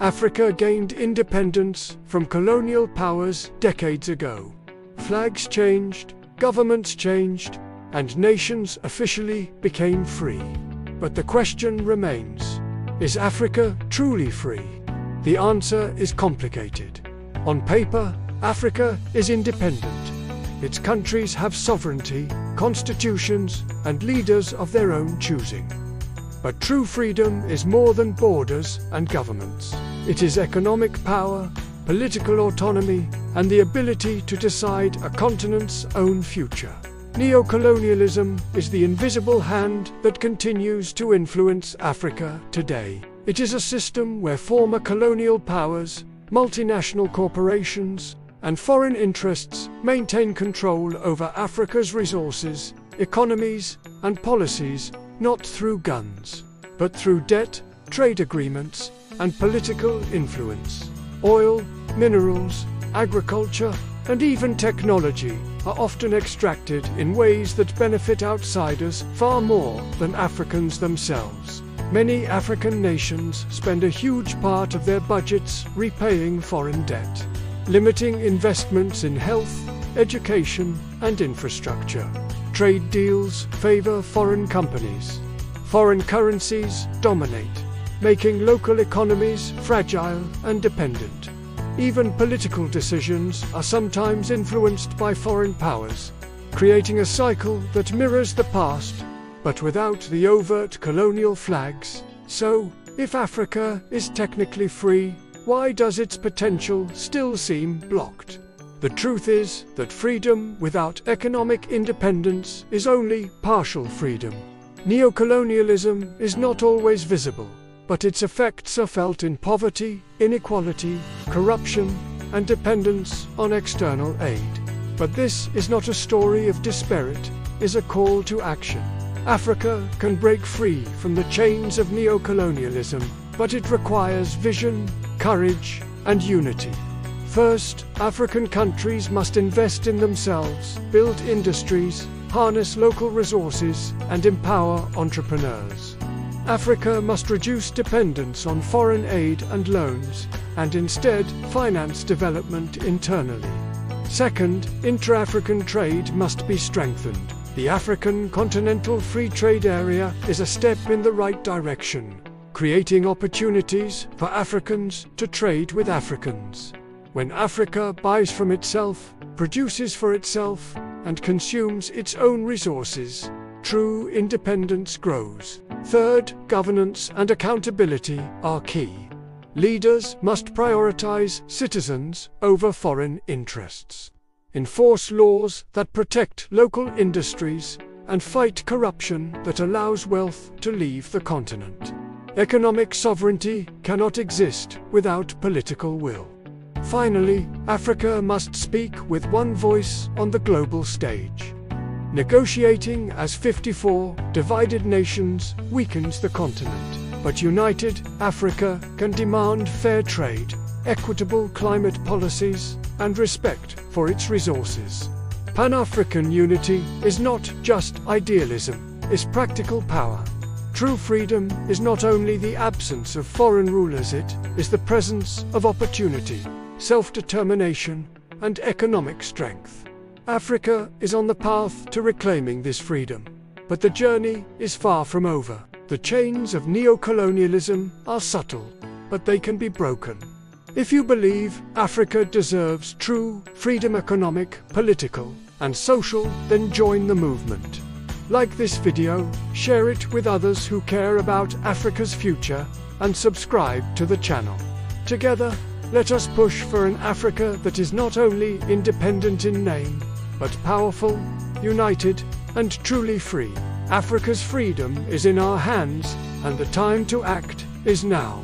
Africa gained independence from colonial powers decades ago. Flags changed, governments changed, and nations officially became free. But the question remains, is Africa truly free? The answer is complicated. On paper, Africa is independent. Its countries have sovereignty, constitutions, and leaders of their own choosing. But true freedom is more than borders and governments. It is economic power, political autonomy, and the ability to decide a continent's own future. Neo-colonialism is the invisible hand that continues to influence Africa today. It is a system where former colonial powers, multinational corporations, and foreign interests maintain control over Africa's resources, economies, and policies, not through guns, but through debt, trade agreements, and political influence. Oil, minerals, agriculture, and even technology are often extracted in ways that benefit outsiders far more than Africans themselves. Many African nations spend a huge part of their budgets repaying foreign debt, limiting investments in health, education, and infrastructure. Trade deals favor foreign companies. Foreign currencies dominate, making local economies fragile and dependent. Even political decisions are sometimes influenced by foreign powers, creating a cycle that mirrors the past, but without the overt colonial flags. So, if Africa is technically free, why does its potential still seem blocked? The truth is that freedom without economic independence is only partial freedom. Neo-colonialism is not always visible, but its effects are felt in poverty, inequality, corruption, and dependence on external aid. But this is not a story of despair, it is a call to action. Africa can break free from the chains of neo-colonialism, but it requires vision, courage, and unity. First, African countries must invest in themselves, build industries, harness local resources, and empower entrepreneurs. Africa must reduce dependence on foreign aid and loans, and instead finance development internally. Second, intra-African trade must be strengthened. The African Continental Free Trade Area is a step in the right direction, creating opportunities for Africans to trade with Africans. When Africa buys from itself, produces for itself, and consumes its own resources, true independence grows. Third, governance and accountability are key. Leaders must prioritize citizens over foreign interests, enforce laws that protect local industries, and fight corruption that allows wealth to leave the continent. Economic sovereignty cannot exist without political will. Finally, Africa must speak with one voice on the global stage. Negotiating as 54 divided nations weakens the continent, but united Africa can demand fair trade, equitable climate policies, and respect for its resources. Pan-African unity is not just idealism, it's practical power. True freedom is not only the absence of foreign rulers, it is the presence of opportunity, self-determination, and economic strength. Africa is on the path to reclaiming this freedom, but the journey is far from over. The chains of neo-colonialism are subtle, but they can be broken. If you believe Africa deserves true freedom, economic, political, and social, then join the movement. Like this video, share it with others who care about Africa's future, and subscribe to the channel. Together, let us push for an Africa that is not only independent in name, but powerful, united, and truly free. Africa's freedom is in our hands, and the time to act is now.